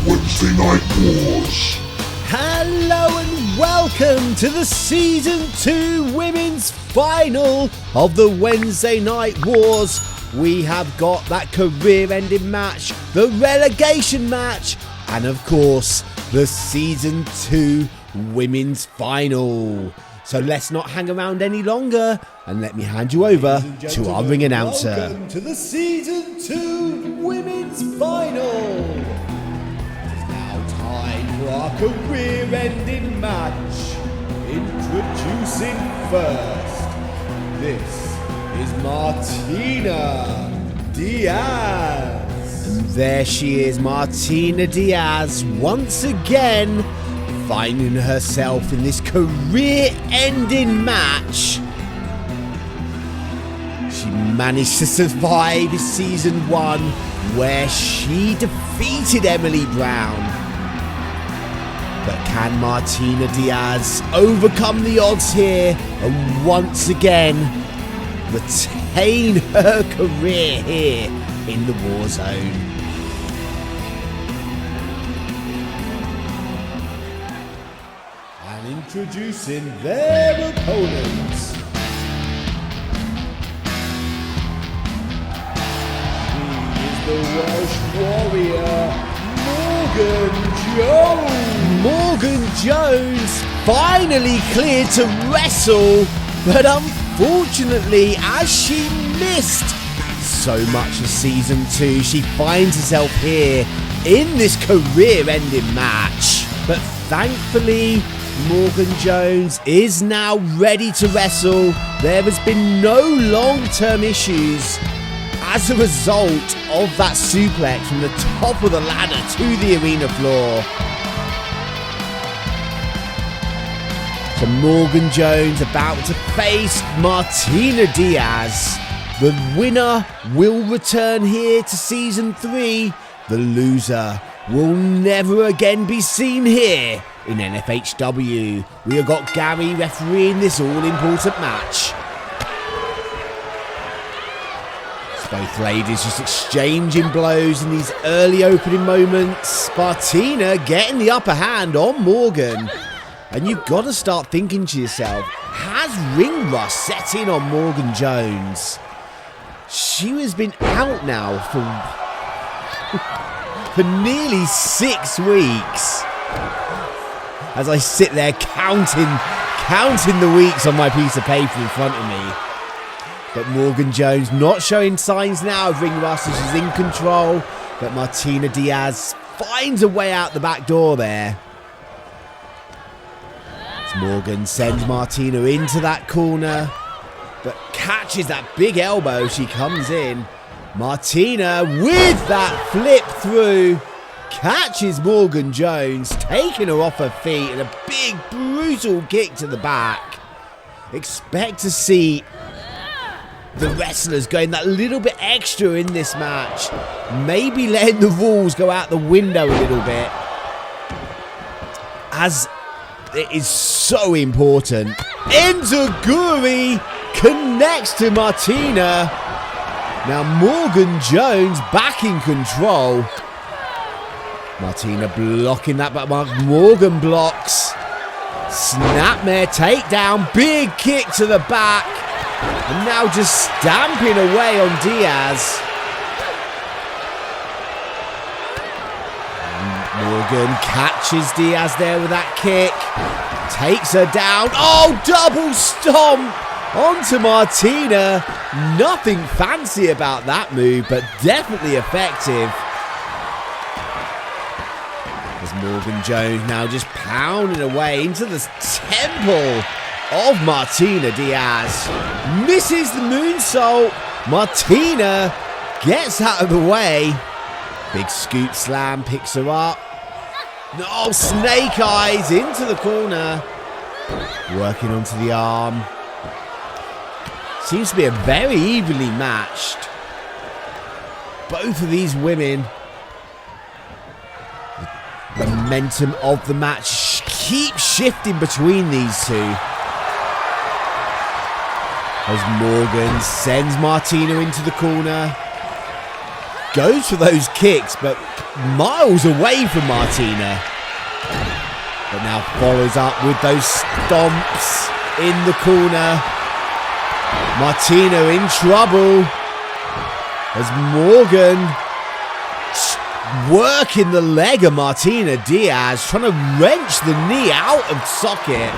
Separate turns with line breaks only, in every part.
Wednesday Night Wars.
Hello and welcome to the Season 2 Women's Final of the Wednesday Night Wars. We have got that career-ending match, the Relegation Match, and of course, the Season 2 Women's Final. So let's not hang around any longer and let me hand you over to our ring announcer. Welcome to the Season 2 Women's Final. It's now time for our career-ending match. Introducing first, this is Martina Diaz. And there she is, Martina Diaz, once again finding herself in this career-ending match. She managed to survive Season 1, where she defeated Emily Brown. But can Martina Diaz overcome the odds here and once again retain her career here in the war zone? Introducing their opponents. He is the Welsh warrior, Morgan Jones. Morgan Jones finally cleared to wrestle, but unfortunately, as she missed so much of Season 2, she finds herself here in this career-ending match. But thankfully, Morgan Jones is now ready to wrestle. There has been no long-term issues as a result of that suplex from the top of the ladder to the arena floor. So Morgan Jones about to face Martina Diaz. The winner will return here to Season 3. The loser will never again be seen here in N-FHW. We have got Gary refereeing this all-important match. So both ladies just exchanging blows in these early opening moments. Martina getting the upper hand on Morgan. And you've got to start thinking to yourself, has ring rust set in on Morgan Jones? She has been out now for nearly 6 weeks. As I sit there counting the weeks on my piece of paper in front of me. But Morgan Jones not showing signs now of ring rust as she's in control. But Martina Diaz finds a way out the back door there. As Morgan sends Martina into that corner, but catches that big elbow. She comes in. Martina with that flip through. Catches Morgan Jones, taking her off her feet, and a big brutal kick to the back. Expect to see the wrestlers going that little bit extra in this match. Maybe letting the rules go out the window a little bit, as it is so important. Enziguri connects to Martina. Now Morgan Jones back in control. Martina blocking that, but Morgan blocks. Snapmare takedown, big kick to the back. And now just stamping away on Diaz. Morgan catches Diaz there with that kick. Takes her down. Oh, double stomp onto Martina. Nothing fancy about that move, but definitely effective. As Morgan Jones now just pounding away into the temple of Martina Diaz. Misses the moonsault. Martina gets out of the way. Big scoop slam, picks her up. No, snake eyes into the corner. Working onto the arm. Seems to be a very evenly matched. Both of these women, the momentum of the match keeps shifting between these two. As Morgan sends Martina into the corner. goes for those kicks, but miles away from Martina. But now follows up with those stomps in the corner. Martina in trouble as Morgan working the leg of Martina Diaz, trying to wrench the knee out of socket.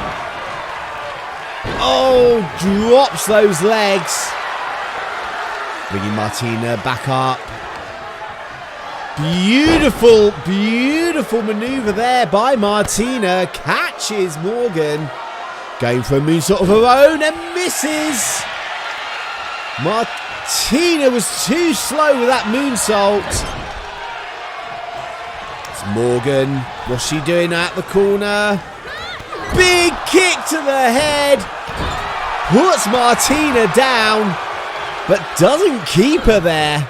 Oh, drops those legs. Bringing Martina back up. Beautiful, beautiful maneuver there by Martina. Catches Morgan. Going for a moonsault of her own and misses. Martina was too slow with that moonsault. It's Morgan. What's she doing at the corner? Big kick to the head. Puts Martina down, but doesn't keep her there.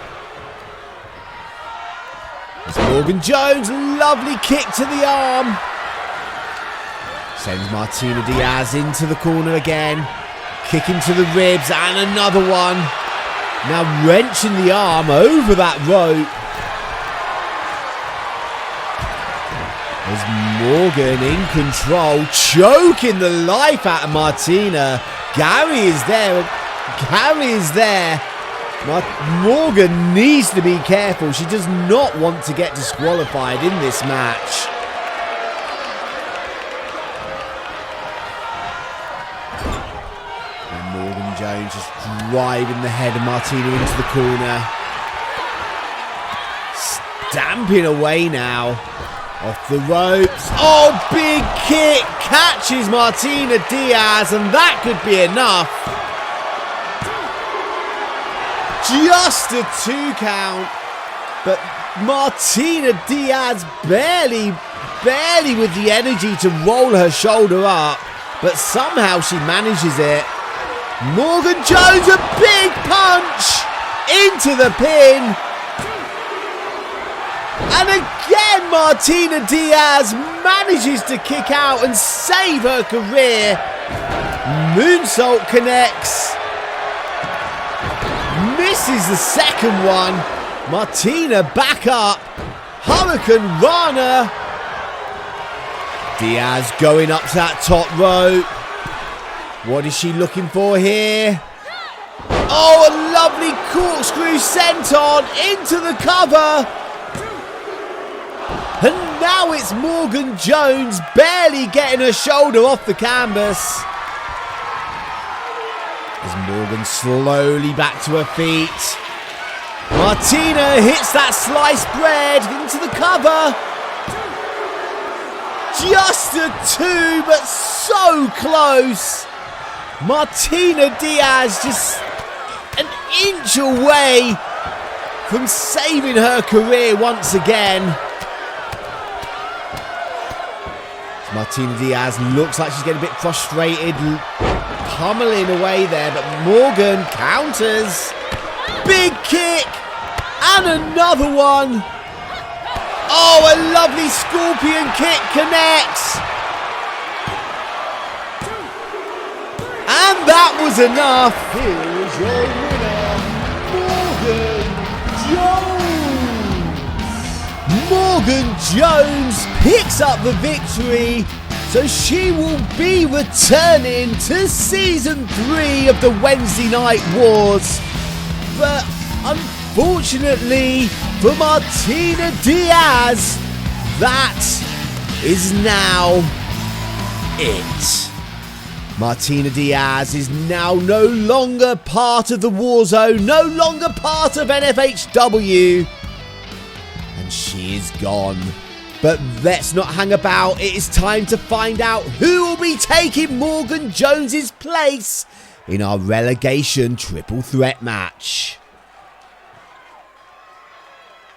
It's Morgan Jones. Lovely kick to the arm. Sends Martina Diaz into the corner again. Kick into the ribs and another one. Now wrenching the arm over that rope. As Morgan in control, choking the life out of Martina. Gary is there. Gary is there. Morgan needs to be careful. She does not want to get disqualified in this match. And Morgan Jones just driving the head of Martina into the corner. Stamping away now. Off the ropes. Oh, big kick. Catches Martina Diaz, and that could be enough. Just a 2 count. But Martina Diaz barely with the energy to roll her shoulder up. But somehow she manages it. Morgan Jones, a big punch into the pin. And again, Martina Diaz manages to kick out and save her career. Moonsault connects. Misses the second one. Martina back up. Hurricane Rana. Diaz going up to that top rope. What is she looking for here? Oh, a lovely corkscrew senton into the cover. And now it's Morgan Jones barely getting her shoulder off the canvas. As Morgan slowly back to her feet. Martina hits that sliced bread into the cover. Just a 2, but so close. Martina Diaz just an inch away from saving her career once again. Martina Diaz looks like she's getting a bit frustrated, pummeling away there, but Morgan counters. Big kick and another one. Oh, a lovely scorpion kick connects. And that was enough. Here's your winner, Morgan Jones. Morgan Jones picks up the victory, so she will be returning to Season 3 of the Wednesday Night Wars. But unfortunately for Martina Diaz, that is now it. Martina Diaz is now no longer part of the Warzone, no longer part of N-FHW. And she is gone. But let's not hang about. It is time to find out who will be taking Morgan Jones's place in our relegation triple threat match.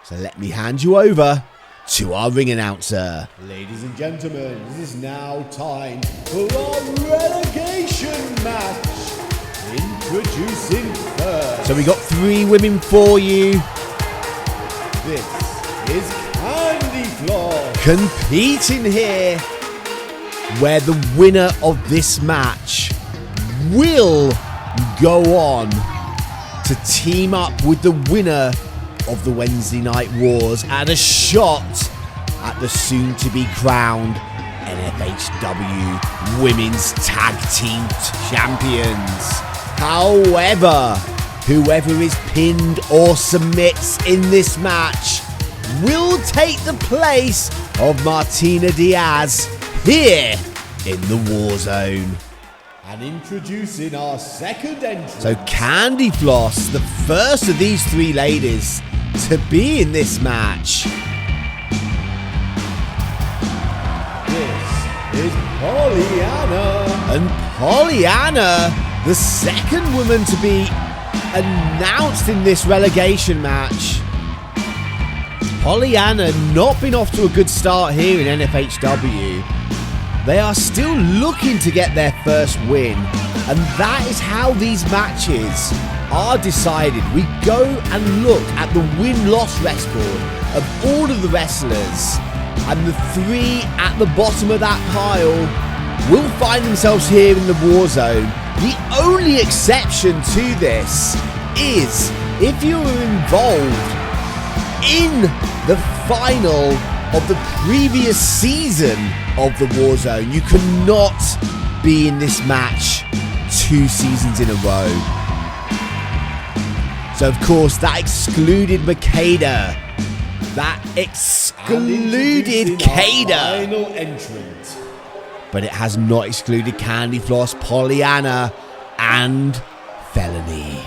So let me hand you over to our ring announcer. Ladies and gentlemen, this is now time for our relegation match. Introducing first. So we got 3 women for you. This is Candyfloss competing here, where the winner of this match will go on to team up with the winner of the Wednesday Night Wars and a shot at the soon-to-be crowned N-FHW Women's Tag Team Champions. However, whoever is pinned or submits in this match will take the place of Martina Diaz here in the War Zone. And introducing our second entrant. So Candyfloss, the first of these three ladies to be in this match. This is Pollyanna. And Pollyanna, the second woman to be announced in this relegation match. Pollyanna not been off to a good start here in N-FHW. They are still looking to get their first win, and that is how these matches are decided. We go and look at the win-loss record of all of the wrestlers, and the three at the bottom of that pile will find themselves here in the War Zone. The only exception to this is if you were involved in the final of the previous season of the War Zone. You cannot be in this match 2 seasons in a row. So of course that excluded Makeda. That excluded Kada. Final entrant. But it has not excluded Candyfloss, Pollyanna, and Felony.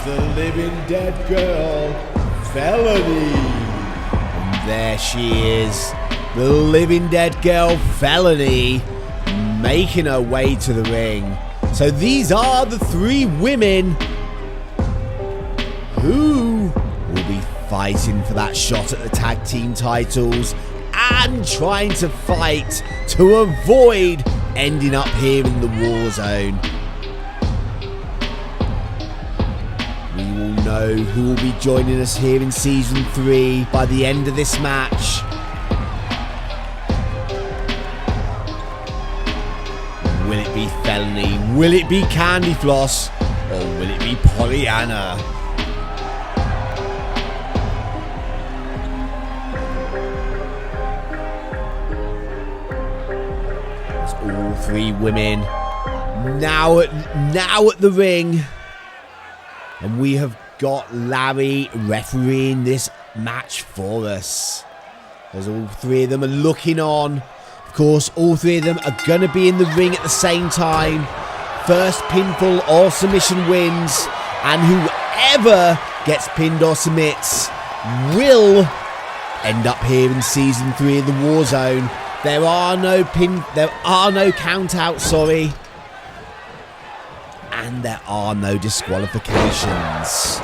The living dead girl, Felony. And there she is, the living dead girl, Felony, making her way to the ring. So these are the three women who will be fighting for that shot at the tag team titles and trying to fight to avoid ending up here in the War Zone. Know who will be joining us here in Season 3 by the end of this match. Will it be Felony? Will it be Candyfloss? Or will it be Pollyanna? It's all three women now at the ring. And we have got Larry refereeing this match for us. As all three of them are looking on. Of course, all three of them are going to be in the ring at the same time. First pinfall or submission wins. And whoever gets pinned or submits will end up here in Season 3 of the War Zone. There are no count-outs, sorry. And there are no disqualifications.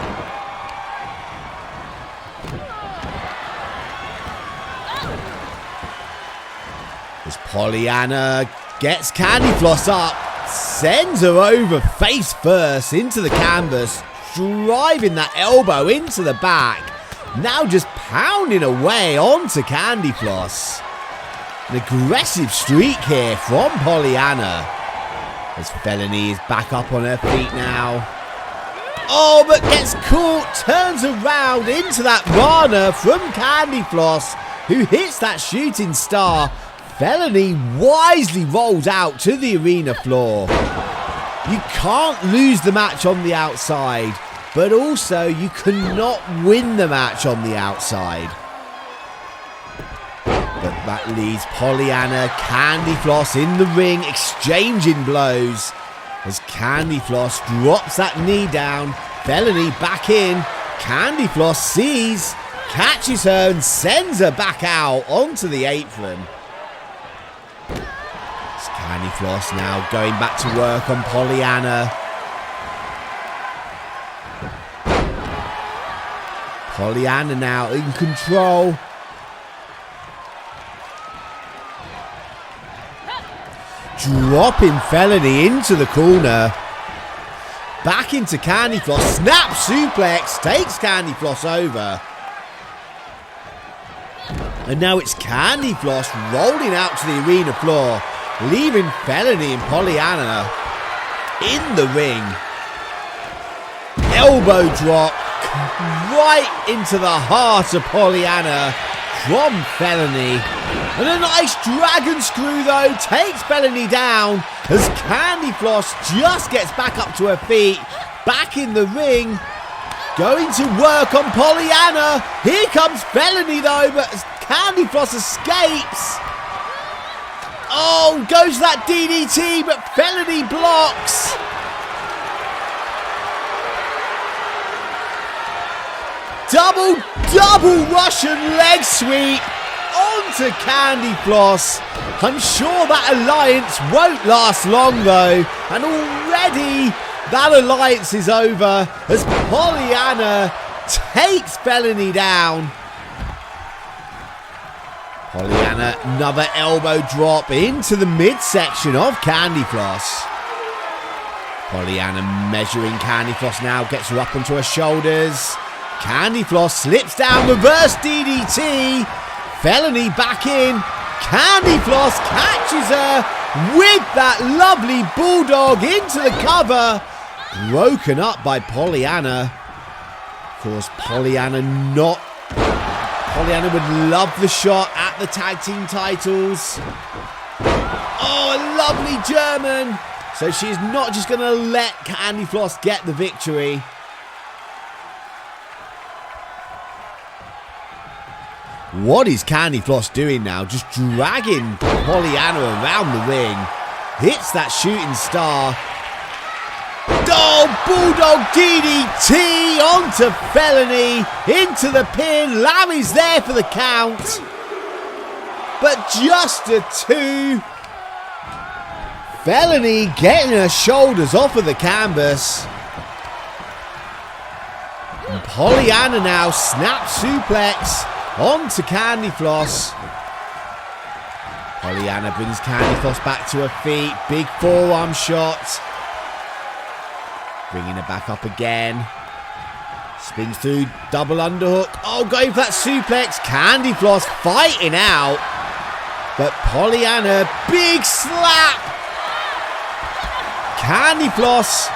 As Pollyanna gets Candyfloss up, sends her over face first into the canvas, driving that elbow into the back. Now just pounding away onto Candyfloss. An aggressive streak here from Pollyanna. As Felony is back up on her feet now. Oh, but gets caught, turns around into that Rana from Candyfloss, who hits that shooting star. Felony wisely rolls out to the arena floor. You can't lose the match on the outside, but also you cannot win the match on the outside. But that leaves Pollyanna, Candyfloss in the ring, exchanging blows. As Candyfloss drops that knee down, Felony back in. Candyfloss sees, catches her and sends her back out onto the apron. As Candyfloss now going back to work on Pollyanna. Pollyanna now in control. Dropping Felony into the corner. Back into Candyfloss. Snap suplex. Takes Candyfloss over. And now it's Candyfloss rolling out to the arena floor. leaving Felony and Pollyanna in the ring. Elbow drop right into the heart of Pollyanna from Felony. And a nice dragon screw though takes Felony down as Candyfloss just gets back up to her feet, back in the ring, going to work on Pollyanna. Here comes Felony though, but Candyfloss escapes. Oh, goes that DDT, but Felony blocks. Double Russian leg sweep onto Candyfloss. I'm sure that alliance won't last long though, and already that alliance is over as Pollyanna takes Felony down. Pollyanna, another elbow drop into the midsection of Candyfloss. Pollyanna measuring Candyfloss now, gets her up onto her shoulders. Candyfloss slips down, reverse DDT. Felony back in. Candyfloss catches her with that lovely bulldog into the cover. Broken up by Pollyanna. Of course, Pollyanna would love the shot at the tag team titles. Oh, a lovely German. So she's not just going to let Candyfloss get the victory. What is Candyfloss doing now? Just dragging Pollyanna around the ring. Hits that shooting star. Oh, Bulldog DDT onto Felony. Into the pin. Larry's there for the count. But just a 2. Felony getting her shoulders off of the canvas. And Pollyanna now snap suplex onto Candyfloss. Pollyanna brings Candyfloss back to her feet. Big forearm shot. Bringing her back up again. Spins through, double underhook. Oh, going for that suplex. Candyfloss fighting out. But Pollyanna, big slap. Candyfloss.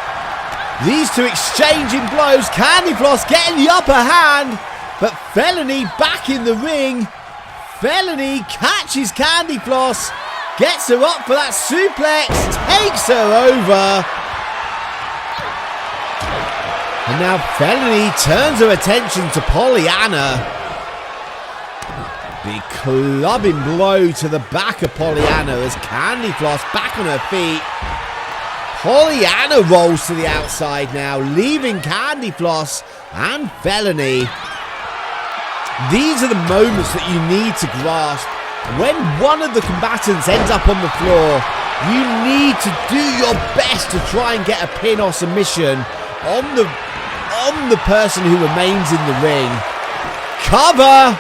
These two exchanging blows. Candyfloss getting the upper hand. But Felony back in the ring. Felony catches Candyfloss. Gets her up for that suplex. Takes her over. And now Felony turns her attention to Pollyanna. Big clubbing blow to the back of Pollyanna as Candyfloss back on her feet. Pollyanna rolls to the outside now, leaving Candyfloss and Felony. These are the moments that you need to grasp. When one of the combatants ends up on the floor, you need to do your best to try and get a pin or submission on the person who remains in the ring. Cover!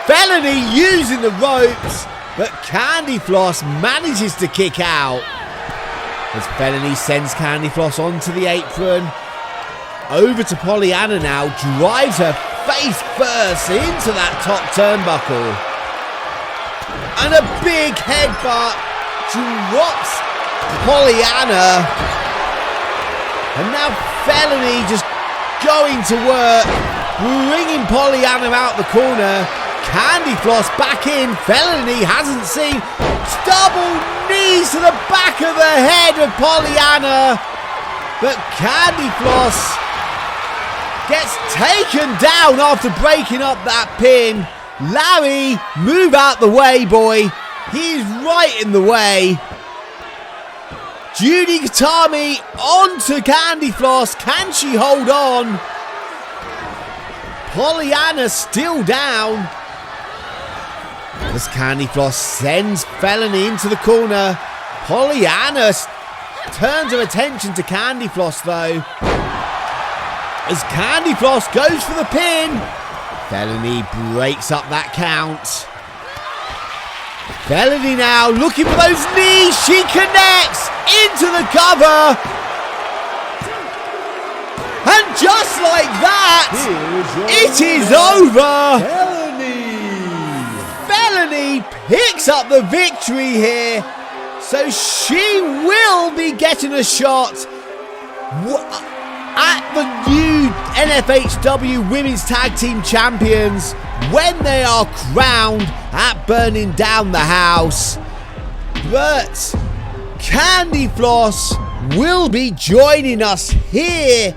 Felony using the ropes, but Candyfloss manages to kick out. As Felony sends Candyfloss onto the apron. Over to Pollyanna now, drives her face first into that top turnbuckle. And a big headbutt drops Pollyanna. And now Felony just going to work, bringing Pollyanna out the corner. Candyfloss back in. Felony hasn't seen. Double knees to the back of the head of Pollyanna. But Candyfloss gets taken down after breaking up that pin. Larry, move out the way, boy. He's right in the way. Judy Katami onto Candyfloss. Can she hold on? Pollyanna still down. As Candyfloss sends Felony into the corner. Pollyanna turns her attention to Candyfloss though. As Candyfloss goes for the pin. Felony breaks up that count. Felony now looking for those knees. She connects into the cover. And just like that, it is over. Felony picks up the victory here. So she will be getting a shot at the new N-FHW Women's Tag Team Champions when they are crowned at Burning Down the House. But Candyfloss will be joining us here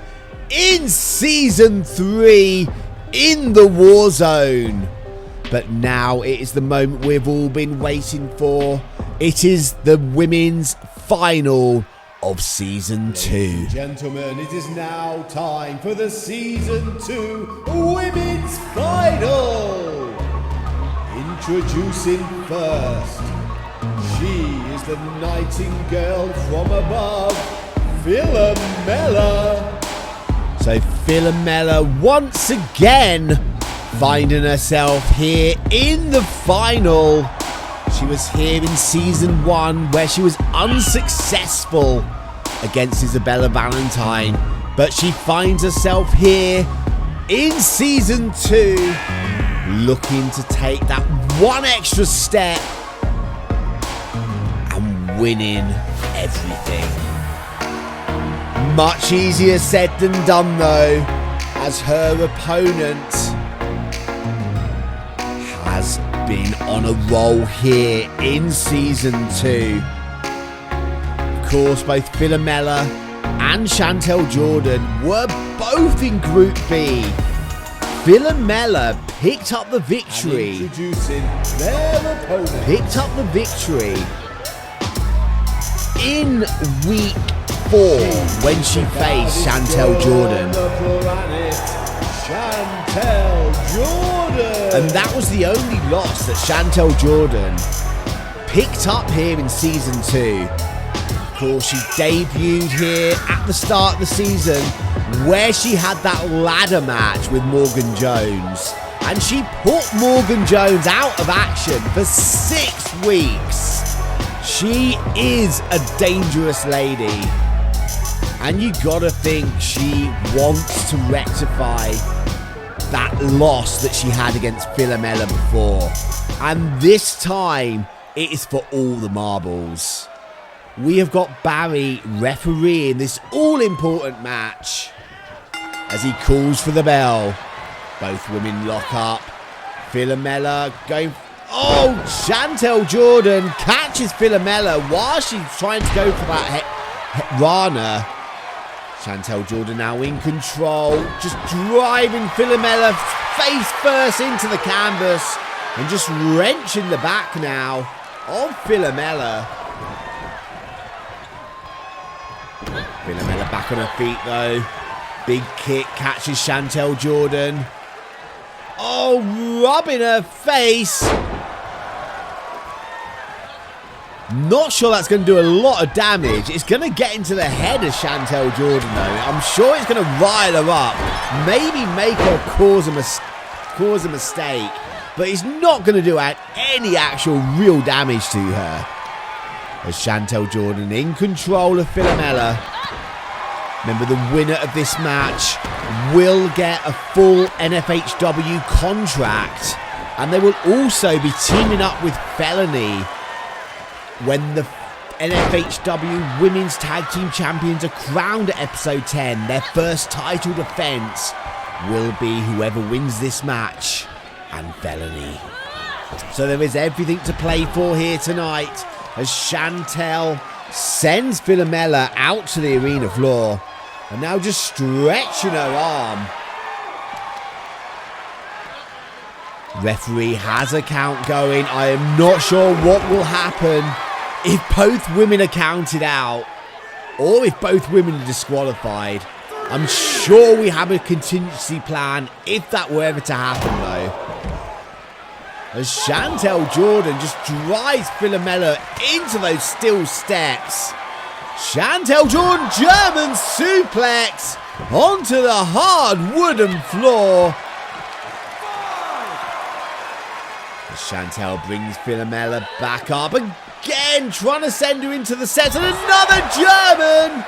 in Season 3 in the War Zone. But now it is the moment we've all been waiting for. It is the women's final of Season 2. Ladies and gentlemen, it is now time for the Season 2 Women's Final. Introducing first, she is the nightingale from above, Philomela. So Philomela once again finding herself here in the final. She was here in Season 1 where she was unsuccessful against Isabella Valentine, but she finds herself here in Season 2 looking to take that one extra step and winning everything. Much easier said than done though, as her opponent has been on a roll here in Season 2. Of course, both Philomela and Chantal Jorden were both in Group B. Philomela picked up the victory. And introducing their opponent. Picked up the victory in week 4 when she faced Chantal Jorden. Chantal Jorden. And that was the only loss that Chantal Jorden picked up here in Season 2. Of course, she debuted here at the start of the season where she had that ladder match with Morgan Jones. And she put Morgan Jones out of action for 6 weeks. She is a dangerous lady. And you gotta think she wants to rectify that loss that she had against Philomela before. And this time, it is for all the marbles. We have got Barry refereeing this all-important match as he calls for the bell. Both women lock up. Philomela going... Oh, Chantal Jorden catches Philomela while she's trying to go for that Rana. Chantal Jorden now in control, just driving Philomela face first into the canvas and just wrenching the back now of Philomela. Philomela back on her feet though. Big kick catches Chantal Jorden. Oh, rubbing her face. Not sure that's going to do a lot of damage. It's going to get into the head of Chantal Jorden though. I'm sure it's going to rile her up. Maybe make her cause a mistake. But it's not going to do any actual real damage to her. As Chantal Jorden in control of Philomela. Remember, the winner of this match will get a full N-FHW contract. And they will also be teaming up with Felony when the N-FHW Women's Tag Team Champions are crowned at Episode 10. Their first title defense will be whoever wins this match and Felony. So there is everything to play for here tonight as Chantal sends Philomela out to the arena floor and now just stretching her arm. Referee has a count going. I am not sure what will happen if both women are counted out or if both women are disqualified. I'm sure we have a contingency plan if that were ever to happen though. As Chantal Jorden just drives Philomela into those steel steps. Chantal Jorden German suplex onto the hard wooden floor. As Chantal brings Philomela back up again, trying to send her into the set, and another German.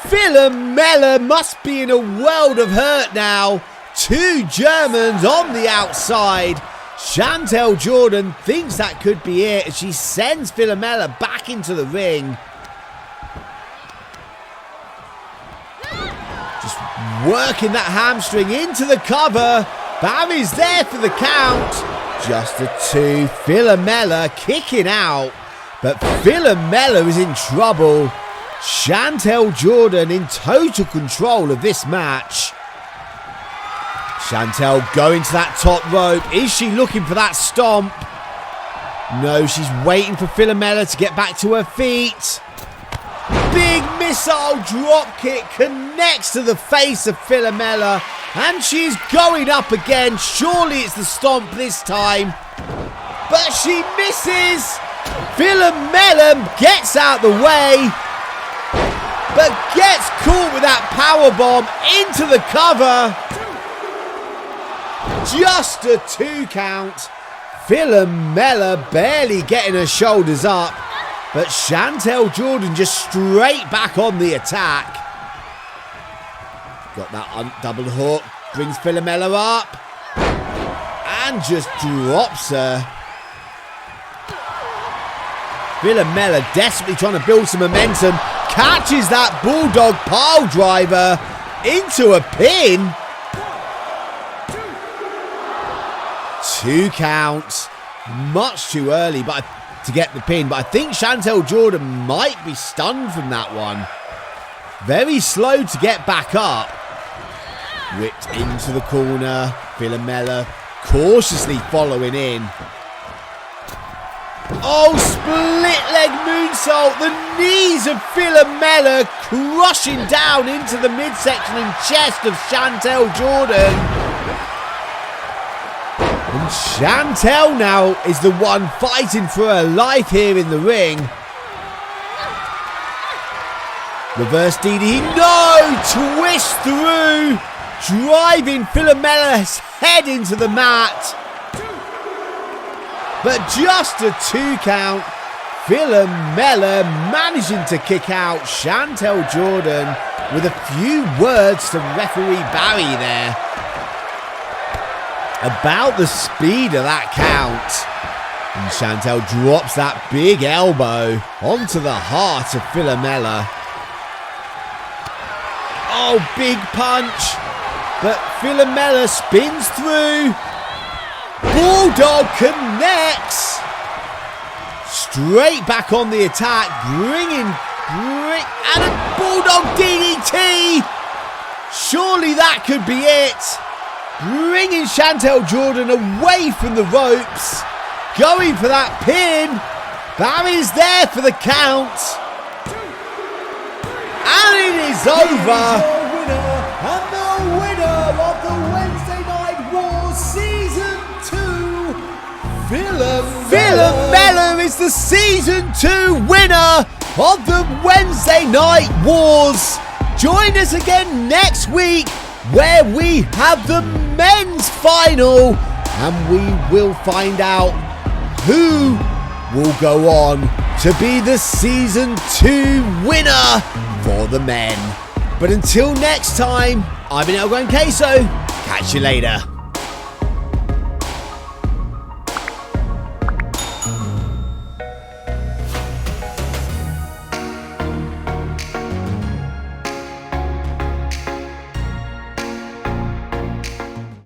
Philomela must be in a world of hurt now. 2 Germans on the outside. Chantal Jorden thinks that could be it as she sends Philomela back into the ring. Just working that hamstring into the cover. Barry's there for the count. Just a 2. Philomela kicking out. But Philomela is in trouble. Chantal Jorden in total control of this match. Chantal going to that top rope. Is she looking for that stomp? No, she's waiting for Philomela to get back to her feet. Big missile drop kick connects to the face of Philomela. And she's going up again. Surely it's the stomp this time. But she misses. Philomela gets out the way. But gets caught with that powerbomb into the cover. Just a 2 count. Philomela barely getting her shoulders up. But Chantal Jorden just straight back on the attack. Got that double hook. Brings Philomela up. And just drops her. Philomela desperately trying to build some momentum. Catches that bulldog pile driver into a pin. 2 counts. Much too early to get the pin. But I think Chantal Jorden might be stunned from that one. Very slow to get back up. Whipped into the corner. Philomela cautiously following in. Oh, split leg moonsault. The knees of Philomela crushing down into the midsection and chest of Chantal Jorden. And Chantal now is the one fighting for her life here in the ring. Reverse DDT. No! Twist through. Driving Philomela's head into the mat. But just a 2 count. Philomela managing to kick out Chantal Jorden with a few words to referee Barry there about the speed of that count. And Chantal drops that big elbow onto the heart of Philomela. Oh, big punch. But Philomela spins through. Bulldog connects. Straight back on the attack. And a Bulldog DDT. Surely that could be it. Bringing Chantal Jorden away from the ropes. Going for that pin. Barry's there for the count. And it is over. And the winner of the Wednesday Night Wars Season 2, Philomela is the Season 2 winner of the Wednesday Night Wars. Join us again next week where we have the men's final and we will find out who will go on to be the Season 2 winner for the men. But until next time, I've been Gran Queso. Catch you later.